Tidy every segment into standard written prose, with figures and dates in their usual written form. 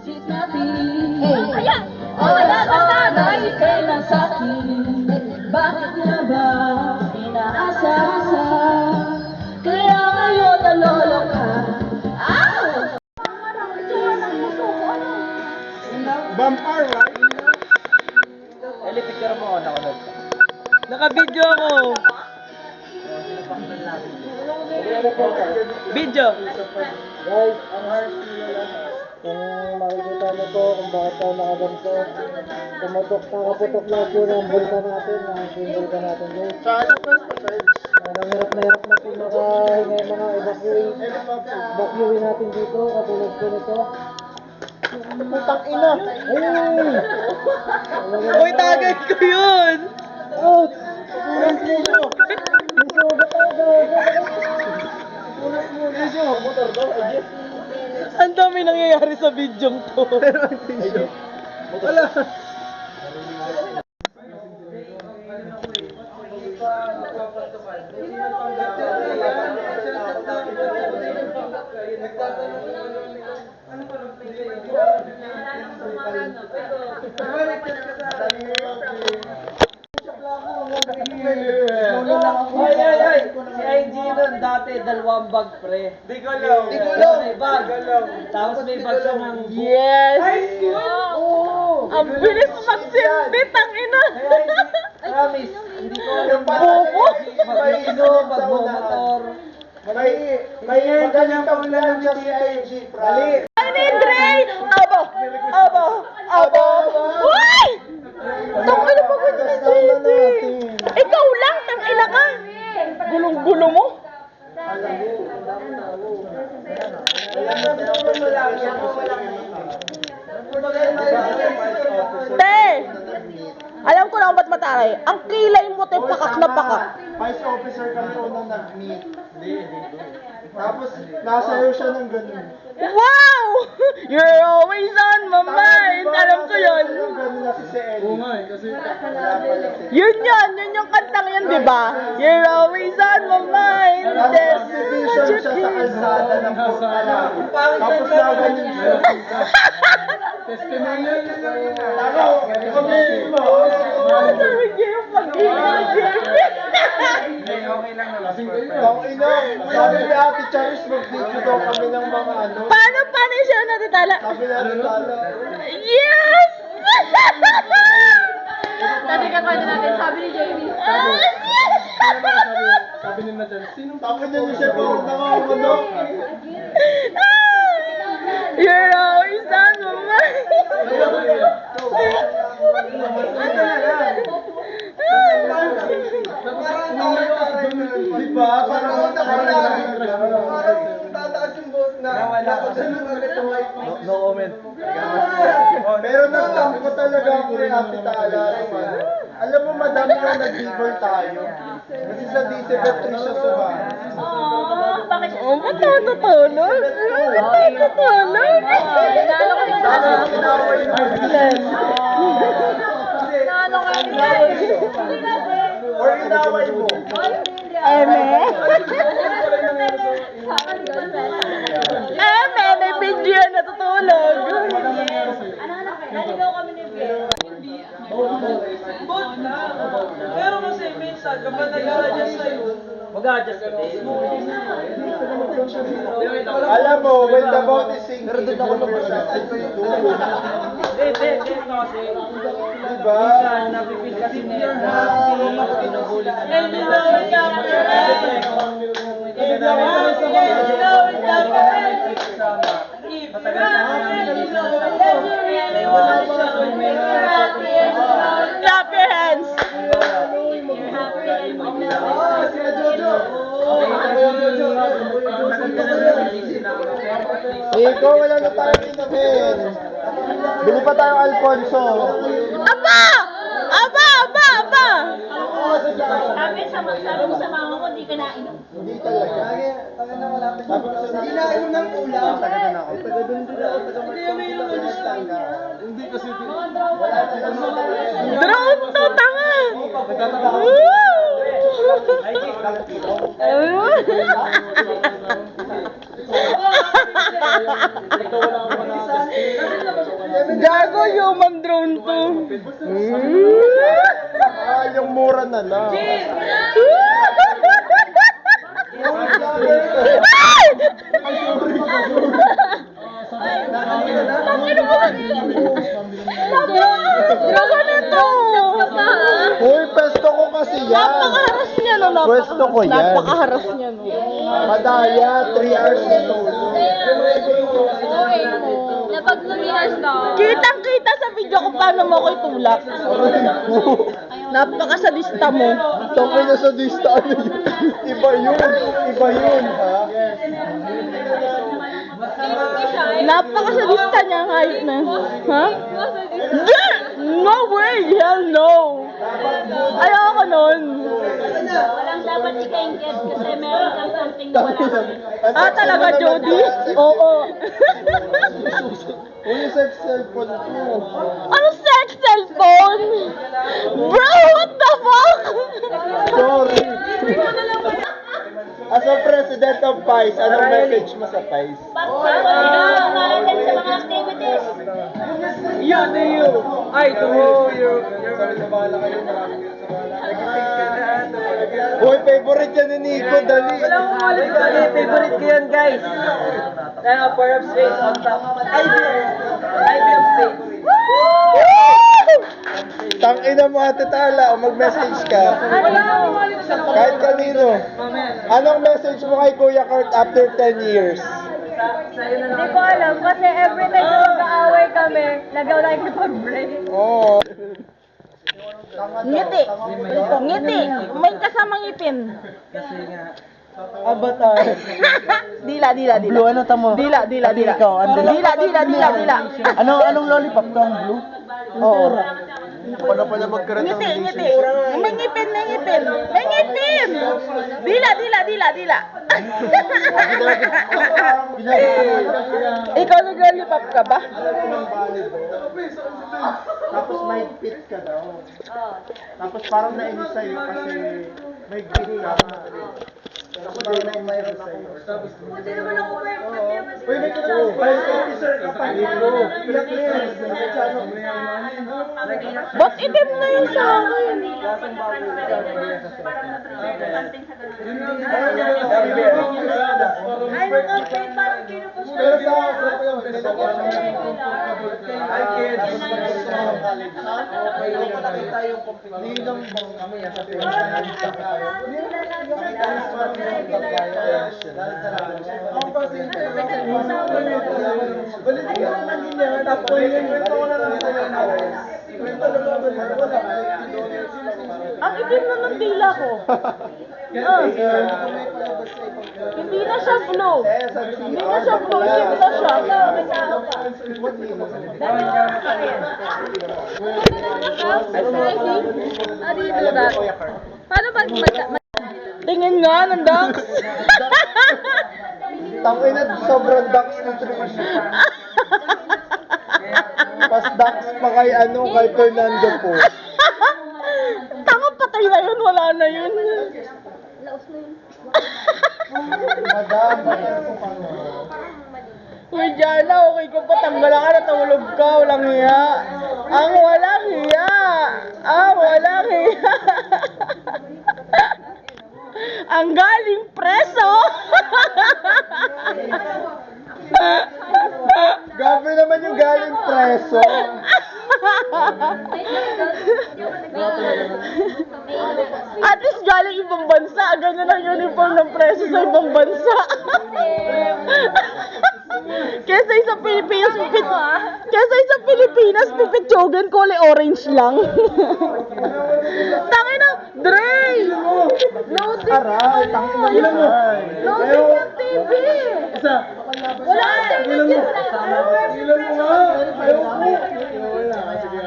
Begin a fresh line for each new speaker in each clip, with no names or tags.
Cheat natin. Ayan! Oras ay kailan sa'kin. Bakit nga ba inaasa-asa? Kaya ngayon nalolo ka. Ow!
Vampire, right?
Eli, picture mo ako, nakunod.
Naka-video ako. Video.
Guys, ang heart nila lang. Kung makikita niyo po kung bakit tayo nakaganto, nakaputok lang po ng bulkan natin, ang bulkan natin guys. Ang hirap na po makahinga yung mga evacuate natin dito, katulad po nito. Putang ina! Ayun!
Uy, tagay ko yun.
Out! Punas mo siya! Punas mo! Motor daw, ayun.
Ang dami nangyayari sa video to.
Wala!
Ay! Si IG nun dati, dalawang bag pre.
Di ko lang!
May bag. Tapos may bag siya ng
Yes.
Oo!
Ang bilis magsimbit, ang ina.
Promise, hindi ko alam
Bobo.
mag-inom, magmomotor.
May magaling kaulan siya si IG, Dali!
Ay, ni Dre. Aba. Uy! Tangina pa ko ni Dre. Ikaw lang, tangina ka. Gulong-gulo mo. Te! Alam ko na kung ba't mataray. Ang kilay mo, te, pakak na pakak.
Vice officer kami unang nag-meet. Tapos, nasayaw siya ng ganun.
Wow! You're always on my mind. Alam ko yun.
Yung ganun na si Ellie. Oo nga kasi wala pala si
Yun yung kantang yun, di ba? You're always on my mind.
Tapos
There's
exhibition siya sa kalsada ng Purkala. Tapos na ganun siya. Testimonial na lang yun. Taro, sabihin mo.
Okay lang naman.
Ang ina, sabi ni Ate Charis, mag-video daw kami ng mga ano.
Paano yung show natin, Tala?
Sabi ni Ate Tala.
Yes!
Dati ka kwento natin, sabi ni Jamie.
Sabi ni Nathan, sinong sabi niya siya po, nakakaano?
You're always on my mind.
Diba? Parang tataas yung boat na.
No comment.
Pero nagtampo talaga ako kay Ate Tala. Alam mo, madami na nag-giver tayo. Kasi sa DC Patricia Suba.
Bakit?
Oh, ba't natutulog? Ba't natutulog?
Inaano ka rin sa Inaano ka rin
Or inaway mo.
Eme? Eme, may video yan natutulog.
Naligaw kami ni Bea.
Bot na. Pero kasi minsan, kapag nag-a-adjust sa'yo,
Mag-adjust ka din.
Alam mo, when the boat is sinking, pero doon ako lumasasin ko yung dulo.
Hindi kasi.
Diba?
Minsan, napipil kasi nila na pinabuli ka namin. Matagal na namin
Clap your hands.
Sila Jojo. Ikaw, wala na tayo kinamin. Bili pa tayong Alfonso.
Aba!
Sabi mo sa mama ko, di ka nainom.
Hindi talaga. Hindi na inom ng ulam. Taga na ako. Taga doon din ako. Taga Martanga. Hindi kasi. Wala na.
Drone to, tanga!
Ikaw wala akong
Gago, human drone to.
Yung mura na lang.
Gago nito.
Uy, pesto ko kasi yan.
Napakaharas niya, no?
Pwesto ko yan.
Napakaharas niya, no?
Madaya, 3 hours na tulog.
Napag lumias ka.
Kitang-kita sa video kung paano mo ako itulak. Napakasadista mo.
Tangay na sa lista, ano yun? Iba yun, ha?
Napakasadista niya ang hayop na. Ha? No way! Hell no! Ayoko nun.
Walang dapat ikaingkit kasi meron kang something na wala kami.
Ah, talaga, Jody? Oo.
Uy, yung sex cellphone ko.
Ano sex cellphone? Bro, what the fuck?
Sorry. As a president of PICE, anong message mo sa PICE?
Pagpapaligaw natin sa mga activities.
You, to you. Ay, to you.
Uy, favorite yan ni Nico, dali.
Wala akong malis ka. Favorite ko yan, guys. Power of space on top. IV of space.
Tangina mo, Ate Tala, o mag-message ka. Kahit kanino. Anong message mo kay Kuya Kurt after 10 years?
Hindi ko alam kasi every time na mag-aaway kami, nagaw lang ikipag-break.
Oo.
Ngiti. Ngiti. May kasamang ngipin.
Avatar.
Dila.
Blue, ano tamo?
Dila.
Ikaw, ano?
Dila.
Anong lollipop ka? Ang blue?
Oo.
Paano pala magkaroon ng
Ngiti. May ngipin. Dila. Ikaw nag-lollipop ka ba?
Tapos may pit ka daw. Tapos parang nainis sa'yo kasi may green ka. Tapos may mayroon sa'yo.
Hindi naman ako perfect.
Uy, may kinakasin. Vice officer ka pa dito.
Ba't itim na yun sa akin?
Ay, naka-pay parang kinupos mo.
Pero sa Hi kids! Nakita yung ninong bang kami sa ang pasyente balitin ko lang niya tapos yung kwento ko na lang sa'yo na kwento na lang wala
Ang itim na ng dila ko. Hindi na siya flow. Hindi na siya flow. Itim na siya.
How do you do that? Paano
Tingin nga ng ducks.
Tangay na sobrang ducks nutrition. Pas ducks pa kay kay Fernando po.
Tanga, patay na yun. Wala na yun.
Madam,
Uy, Jana, okay ko pa. Tanggalan ka, natulog ka. Walang hiya. Ang walang hiya. Ang galing preso.
gabi naman yung galing preso.
At least galing ibang bansa. Ganyan ang uniform ng preso sa ibang bansa. Kesa sa Pilipinas, pipitsyogan kulay orange lang. Tangin na, Dre! Loading
Aray, tangin na yun.
Loading yung TV! Wala kang TV!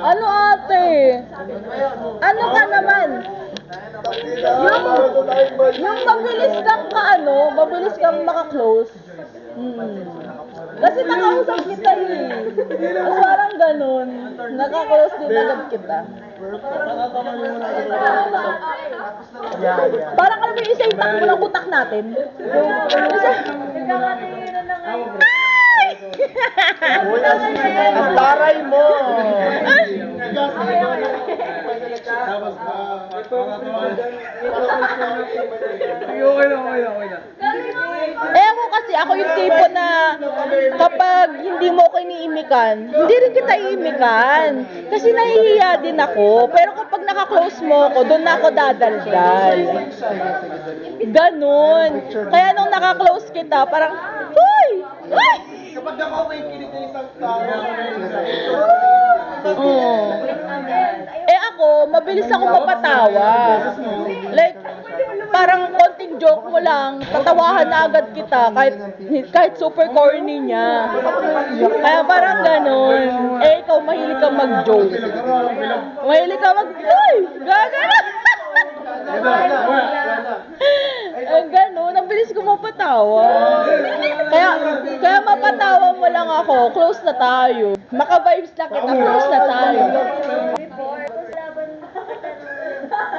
Ano ate? Ano ka naman? Yung mabilis kang maka-close. Kasi nakausap kita Mas parang ganun. Naka-close din agad kita. Parang alam mo yung isa yung takbo ng utak natin. Ay!
Uy, ang taray mo!
Eh ako kasi, ako yung tipo na kapag hindi mo ako iniimikan, hindi rin kita iimikan. Kasi nahihiya din ako. Pero kapag naka-close mo ako, doon na ako dadaldal. Ganon. Kaya nung naka-close kita, parang, Hoy! Hoy!
Kapag ako may kinig ng isang tao,
Oo. Eh ako, mabilis ako mapatawa. Like, parang konting joke mo lang, tatawahan na agad kita kahit super corny niya. Kaya parang ganun. Eh ikaw, mahilig kang mag-joke. Mahilig kang Uy! Gagana! Ang ganun, ang bilis ko mapatawa. Kaya mapatawa mo lang ako, close na tayo. Maka-vibes lang kita, close na tayo.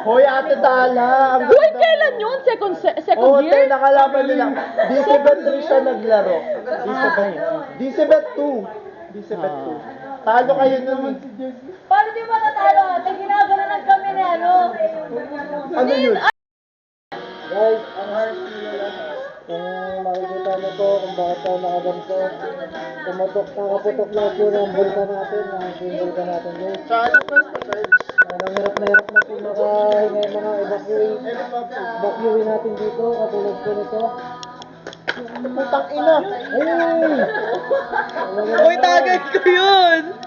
Hoy, Ate Tala! Ang
Uy,
ganda
kailan
mo.
yun? Second
Oo,
year?
nakalaban nila. Decibet 3 siya naglaro. Decibet 2. Decibet 2. Talo kayo nun.
Paano di ba natalo? Ginaganon kami ni ano?
Ano yun? Guys, ang heart nila lahat. Kung makikita niyo po kung bakit tayo nakaganto, nakaputok na po ng bulkan natin, ng bulkan natin guys. Hirap na po makahinga yung mga evacuate natin dito, katulad po nito. Putang ina! Ayun!
Uy, tagay ko yun!